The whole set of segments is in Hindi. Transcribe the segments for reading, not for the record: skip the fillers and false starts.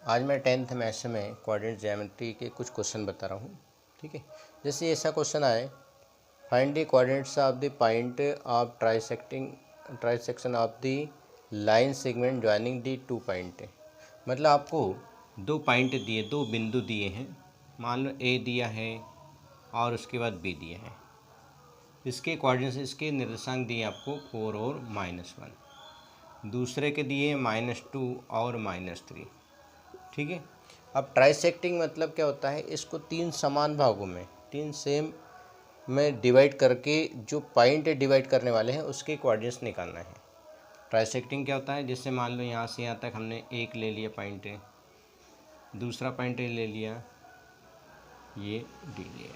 आज मैं 10th मैथ्स में कोऑर्डिनेट ज्योमेट्री के कुछ क्वेश्चन बता रहा हूँ। ठीक है, जैसे ऐसा क्वेश्चन आए, find the coordinates of the point of trisection of the line segment joining the two point. मतलब आपको दो पॉइंट दिए, दो बिंदु दिए हैं, मान लो ए दिया है और उसके बाद बी दिया है। इसके कोऑर्डिनेट्स, इसके निर्देशांक दिए आपको 4 और -1, दूसरे के दिए -2 और -3। ठीक है, अब ट्राइसेक्टिंग मतलब क्या होता है, इसको तीन समान भागों में, तीन सेम में डिवाइड करके जो पॉइंट डिवाइड करने वाले हैं उसके कोऑर्डिनेट्स निकालना है। ट्राइसेक्टिंग क्या होता है, जैसे मान लो यहाँ से यहाँ तक हमने एक ले लिया पॉइंट है, दूसरा पॉइंट ले लिया, ये डी लिया।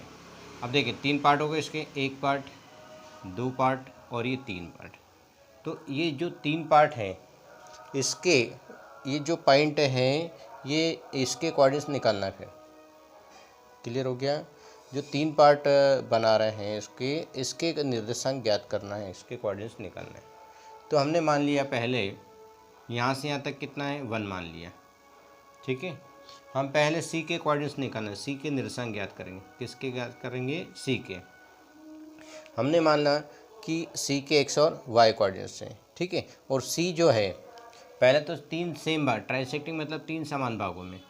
अब देखिए तीन पार्ट हो गए इसके, एक पार्ट, दो पार्ट और ये तीन पार्ट। तो ये जो तीन पार्ट हैं इसके, ये जो पॉइंट हैं ये इसके कोऑर्डिनेट्स निकालना है। फिर क्लियर हो गया, जो तीन पार्ट बना रहे हैं इसके निर्देशांक ज्ञात करना है, इसके कोऑर्डिनेट्स निकालना है। तो हमने मान लिया पहले यहाँ से यहाँ तक कितना है, 1 मान लिया। ठीक है, हम पहले सी के कोऑर्डिनेट्स निकालना है, सी के निर्देशांक ज्ञात करेंगे। किसके ज्ञात करेंगे, सी के। हमने माना कि सी के एक्स और वाई कोऑर्डिनेट्स हैं। ठीक है, और सी जो है पहले तो तीन सेम भाग, ट्राइसेक्टिंग मतलब तीन समान भागों में,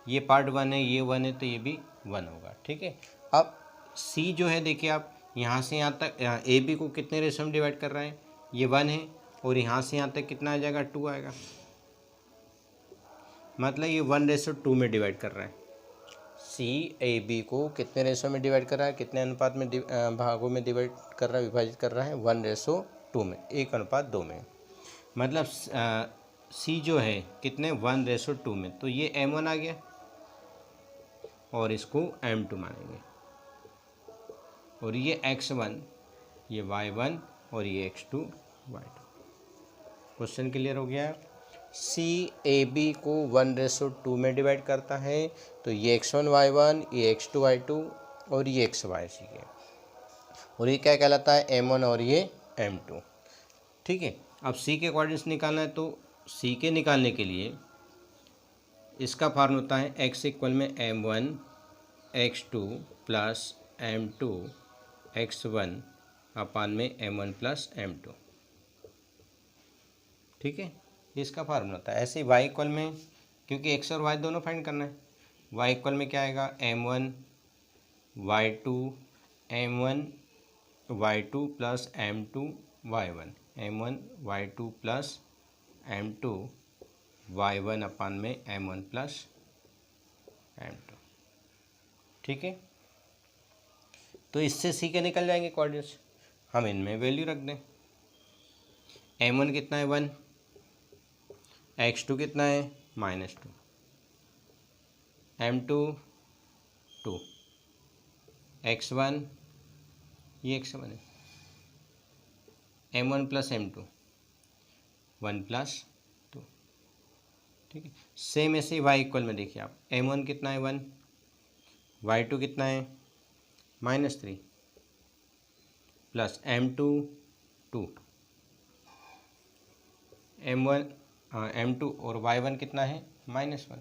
ये पार्ट 1 है, ये 1 है, तो ये भी 1 होगा। ठीक है, अब सी जो है देखिए आप यहाँ से यहाँ तक ए बी को कितने रेशो में डिवाइड कर रहे हैं, ये 1 है, और यहाँ से यहाँ तक कितना आ जाएगा, 2 आएगा। मतलब ये 1:2 में डिवाइड कर रहा है। सी ए बी को कितने रेशो में डिवाइड कर रहा है, कितने अनुपात में भागों में डिवाइड कर रहा है, विभाजित कर रहा है, 1:2 में, 1:2 में। मतलब सी जो है कितने, 1:2 में, तो ये m1 आ गया और इसको m2 मानेंगे, और ये x1, ये y1 और ये x2 y2। क्वेश्चन क्लियर हो गया। सी ए बी को 1:2 में डिवाइड करता है, तो ये x1 y1, ये x2 y2 और ये x y सी है, और ये क्या कहलाता है, m1 और ये m2। ठीक है, अब सी के कोऑर्डिनेट्स निकालना है, तो सी के निकालने के लिए इसका फॉर्मूला होता है x इक्वल में m1 x2 plus m2 x1 अपान में m1 प्लस m2। ठीक है, इसका फार्मूला होता है। ऐसे ही y इक्वल में, क्योंकि x और y दोनों फाइंड करना है, y इक्वल में क्या आएगा, m1 y2 m1 y2 plus m2 y1, m1 y2 plus m2 y1 अपान में m1 प्लस m2। ठीक है, तो इससे सी के निकल जाएंगे कोऑर्डिनेट्स, हम इनमें वैल्यू रख दें। m1 कितना है, 1, x2 कितना है, -2, m2 2, x1 ये x1 है, m1 प्लस m2 1 प्लस 2। ठीक है, सेम ऐसे ही y इक्वल में देखिए आप, m1 कितना है, 1, y2 कितना है, -3 प्लस m2 2, m2 और y1 कितना है, -1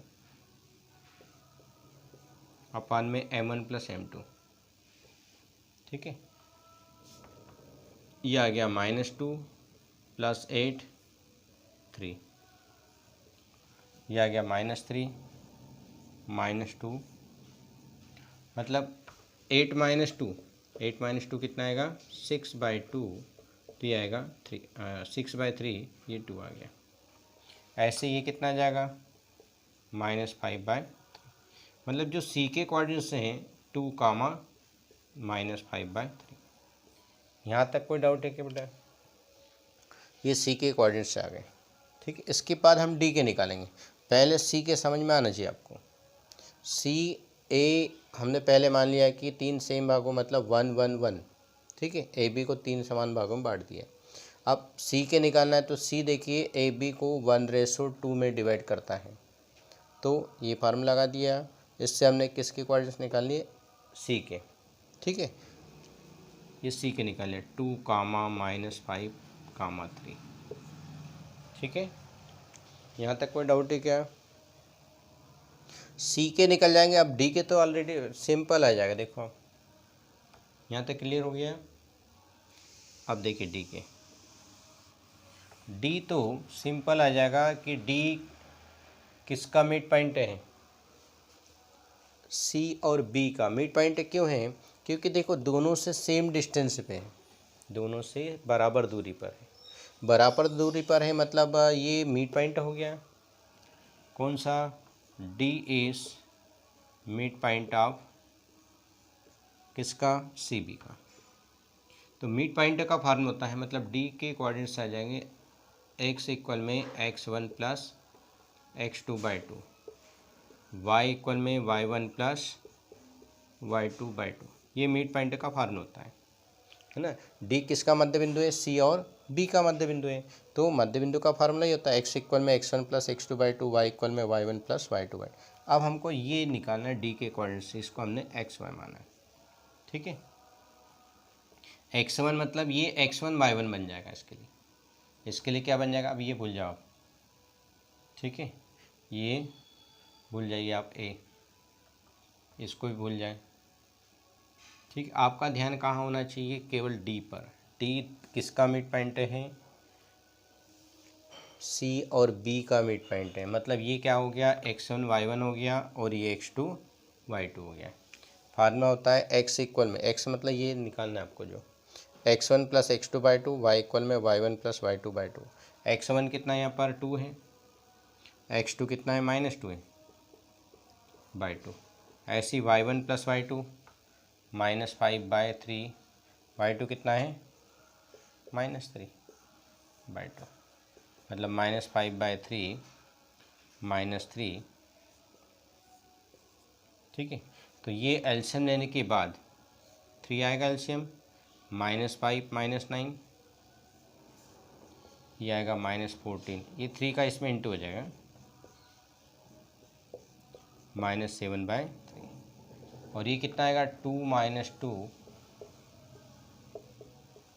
अपान में m1 प्लस m2। ठीक है, ये आ गया -2 प्लस 8 3, ये आ गया -3 -2, मतलब 8 - 2 कितना आएगा, 6/2, तो ये आएगा 3, 6/3, ये 2 आ गया। ऐसे ये कितना आ जाएगा, -5/3। मतलब जो सी के कोऑर्डिनेट्स हैं 2, -5/3। यहाँ तक कोई डाउट है क्या बेटा, ये सी के कोऑर्डिनेट्स आ गए। ठीक है, इसके बाद हम डी के निकालेंगे। पहले सी के समझ में आना चाहिए आपको। सी ए हमने पहले मान लिया कि तीन सेम भागों, मतलब 1 1 1। ठीक है, ए बी को तीन समान भागों में बांट दिया। अब सी के निकालना है, तो सी देखिए ए बी को 1:2 में डिवाइड करता है, तो ये फार्मूला लगा दिया। इससे हमने किसके कोऑर्डिनेट्स निकाल लिए, सी के। ठीक है, ये सी के निकाले, 2, -5, 3। ठीक है, यहाँ तक कोई डाउट है क्या? सी के निकल जाएंगे, अब डी के तो ऑलरेडी सिंपल आ जाएगा। देखो आप यहाँ तक क्लियर हो गया। अब देखिए डी के, डी तो सिंपल आ जाएगा कि डी किसका मिड पॉइंट है? सी और बी का मिड पॉइंट क्यों है? क्योंकि देखो दोनों से सेम डिस्टेंस पे है, दोनों से बराबर दूरी पर है। बराबर दूरी पर है मतलब ये मिड पॉइंट हो गया। कौन सा? D is mid point of किसका? सी बी का। तो मिड पॉइंट का फॉर्मूला होता है, मतलब डी के कोऑर्डिनेट्स आ जाएंगे x इक्वल में x1 plus x2 by 2, Y equal में y1 प्लस y2 बाई 2। ये मिड पॉइंट का फॉर्मूला होता है ना। डी किसका मध्य बिंदु है? सी और बी का मध्य बिंदु है। तो मध्य बिंदु का फार्मूला ही होता है x इक्वल में x1 plus x2 by 2, Y equal में y1 प्लस y2 बाई 2। अब हमको ये निकालना है डी के कोऑर्डिनेट्स, इसको हमने xy माना है, ठीक है। x1 मतलब ये x1 y1 बन जाएगा। इसके लिए क्या बन जाएगा? अब ये भूल जाओ आप, ठीक है, ये भूल जाइए आप, ए, इसको भी भूल जाए, ठीक। आपका ध्यान कहाँ होना चाहिए? केवल डी पर। डी किसका मिड पॉइंट है? सी और बी का मिड पॉइंट है। मतलब ये क्या हो गया? x1 y1 हो गया और ये x2 y2 हो गया। फार्मूला होता है x इक्वल में, x मतलब ये निकालना है आपको, जो x1 plus x2 by 2, Y equal में y1 plus y2 by 2। x1 कितना यहाँ पर 2 है, x2 कितना है -2 है बाई 2। ऐसी y1 plus y2 -5 by 3, y2 कितना है -3 बाई 2, मतलब -5 बाई 3 -3, ठीक है। तो ये एलसीएम लेने के बाद 3 आएगा एलसीएम, -5 -9, ये आएगा -14, ये 3 का इसमें इंटू हो जाएगा, -7 बाई 3। और ये कितना आएगा? 2 - 2,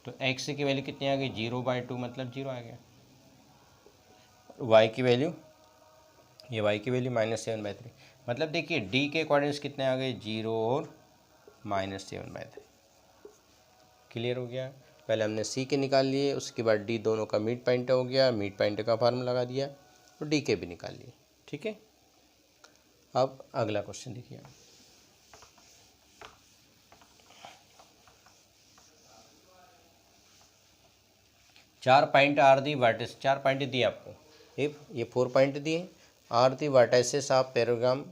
तो x की वैल्यू कितनी आ गई? 0 बाई 2, मतलब 0 आ गया। y की वैल्यू, ये y की वैल्यू -7 बाई 3, मतलब देखिए d के कोऑर्डिनेट्स कितने आ गए? 0 और -7 बाई 3। क्लियर हो गया। पहले हमने सी के निकाल लिए, उसके बाद डी दोनों का मिड पॉइंट हो गया, मिड पॉइंट का फार्मूला लगा दिया और डी के भी निकाल लिए, ठीक है। अब अगला क्वेश्चन देखिए। चार point are the vertices, 4 point दिए आपको, ये 4 पॉइंट दिए। Are the vertices of parallelogram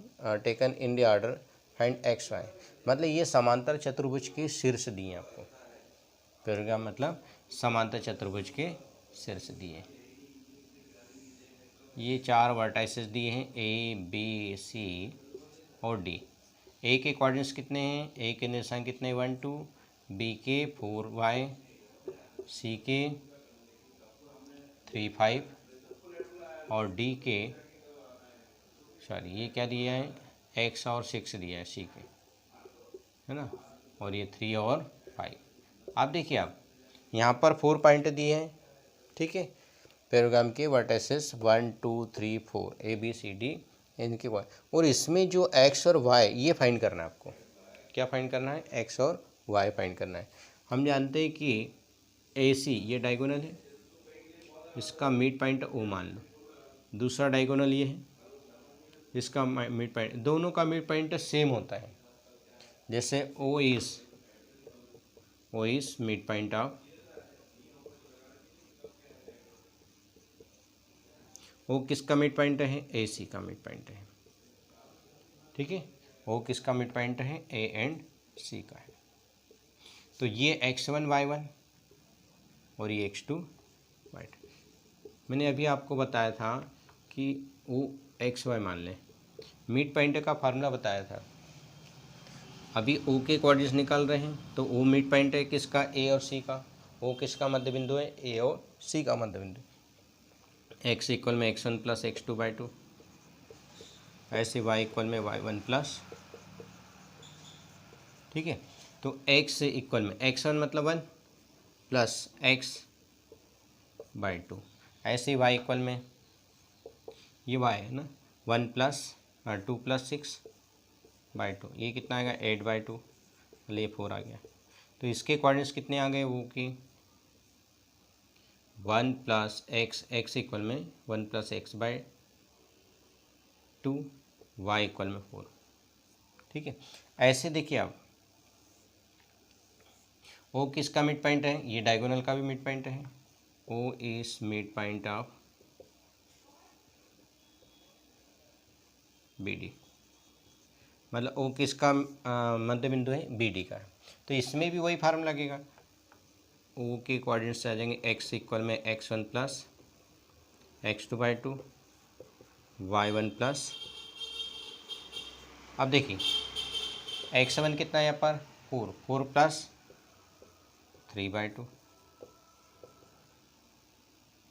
taken in the order find X Y, मतलब ये समांतर चतुर्भुज के शीर्ष दिए आपको। पैराग्राम मतलब समांतर चतुर्भुज के शीर्ष दिए। ये 4 वर्टाइसेस दिए हैं, ए बी सी और डी। ए के कोऑर्डिनेट्स कितने हैं? ए के निशान कितने? 1 2, बी के 4 वाई, सी के 3 5 और डी के, सॉरी ये क्या दिया है? x और 6 दिया है सी के, है ना, और ये 3 और 5। आप देखिए, आप यहाँ पर 4 पॉइंट दिए हैं, ठीक है। पैराग्राम के vertices 1 2 3 4 A B C D इनके पॉइंट, और इसमें जो x और y ये फाइंड करना है आपको। क्या फाइंड करना है? x और y फाइंड करना है। हम जानते हैं कि ए सी ये डायगोनल है, इसका मिड पॉइंट ओ मान लो। दूसरा डायगोनल ये है, इसका मिड पॉइंट, दोनों का मिड पॉइंट सेम होता है। जैसे O is mid point of, O किसका मिड पॉइंट है? ए सी का मिड पॉइंट है, ठीक है। ओ किसका मिड पॉइंट है? ए एंड सी का है। तो ये x1 y1 और ये x2 y2। मैंने अभी आपको बताया था कि वो xy मान लें, मिड पॉइंट का फार्मूला बताया था। अभी ओ के कोऑर्डिनेट्स निकाल रहे हैं, तो ओ मिड पॉइंट है किसका? ए और सी का। ओ किसका मध्य बिंदु है? ए और सी का मध्य बिंदु। x इक्वल में x1 प्लस x2 बाई 2, ऐसे y इक्वल में y1 प्लस, ठीक है। तो x इक्वल में x1 मतलब 1 प्लस x बाई 2, ऐसे y इक्वल में ये y है ना, 1 प्लस 2 + 6/2, ये कितना आएगा 8/2, ये 4 आ गया। तो इसके कोऑर्डिनेट्स कितने आ गए वो कि 1 + x, x इक्वल में 1 + x/2, y इक्वल में 4। ठीक है, ऐसे देखिए आप ओ किसका मिड पॉइंट है, ये डायगोनल का भी मिड पॉइंट है। O is mid point of B D, मतलब ओ किसका मध्य बिंदु है, बी डी का। तो इसमें भी वही फार्मूला लगेगा, ओ के कोऑर्डिनेट्स आ जाएंगे x इक्वल में x1 + x2/2, y1 प्लस, अब देखिए x1 कितना है यहाँ पर 4 + 3/2,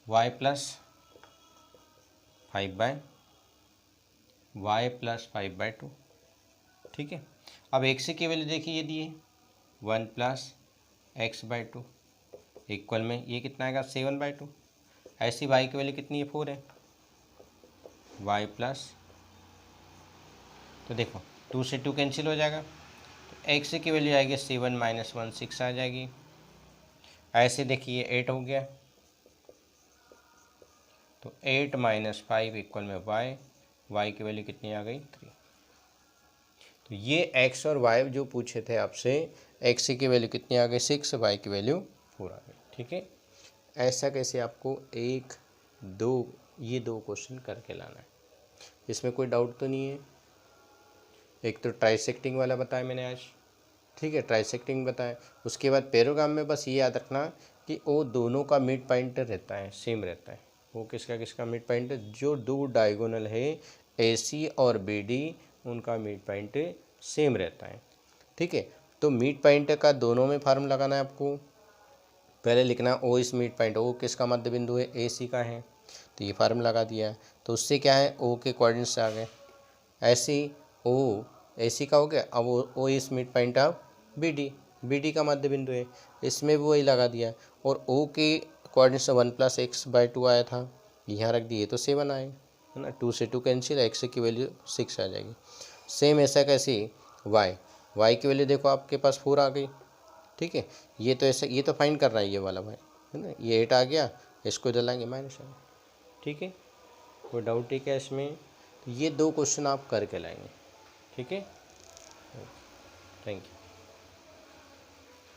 y प्लस 5/2। ठीक है, अब x की वैल्यू देखिए ये दिए 1 + x/2 इक्वल में ये कितना आएगा 7/2। ऐसी y की वैल्यू कितनी है 4 है, y प्लस, तो देखो 2 से 2 कैंसिल हो जाएगा, तो x की वैल्यू आएगी 7 - 1 6 आ जाएगी। ऐसे देखिए 8 हो गया, तो 8 - 5 इक्वल में y की वैल्यू कितनी आ गई 3। तो ये x और y जो पूछे थे आपसे, x की वैल्यू कितनी आ गई 6, y की वैल्यू 4 आ गई। ठीक है, ऐसा कैसे आपको 1 2 ये 2 क्वेश्चन करके लाना है, इसमें कोई डाउट तो नहीं है। एक तो ट्राइसेक्टिंग वाला बताया मैंने आज, ठीक है, ट्राइसेक्टिंग बताया। उसके बाद पैरोग्राम में बस ये याद रखना कि वो दोनों का मिड पॉइंट रहता है, सेम रहता है। वो किसका किसका मिड पॉइंट है, जो दो डायगोनल है AC और BD उनका मिड पॉइंट सेम रहता है। ठीक है, तो मिड पॉइंट का दोनों में फार्मूला लगाना है आपको। पहले लिखना ओ इस मिड पॉइंट, ओ किसका मध्य बिंदु है, AC का है, तो ये फार्मूला लगा दिया है। तो उससे क्या है, ओ के कोऑर्डिनेट्स आ गए। ऐसे ओ AC का हो गया, अब ओ इस मिड पॉइंट ऑफ BD का मध्य बिंदु है, इसमें भी वही लगा दिया। और O के कोऑर्डिनेट्स 1 + x/2 आया था, यहाँ रख दिए तो 7 आए, है ना। 2 से 2 कैंसिल, x की वैल्यू 6 आ जाएगी। सेम ऐसा कैसे y की वैल्यू देखो आपके पास 4 आ गई। ठीक है, ये तो ऐसा, ये तो फाइंड करना है ये वाला भाई, है ना। ये 8 आ गया, इसको इधर लाएंगे -। ठीक है, कोई डाउट है क्या इसमें। तो ये 2 क्वेश्चन आप करके लाएंगे। ठीक है, थैंक यू।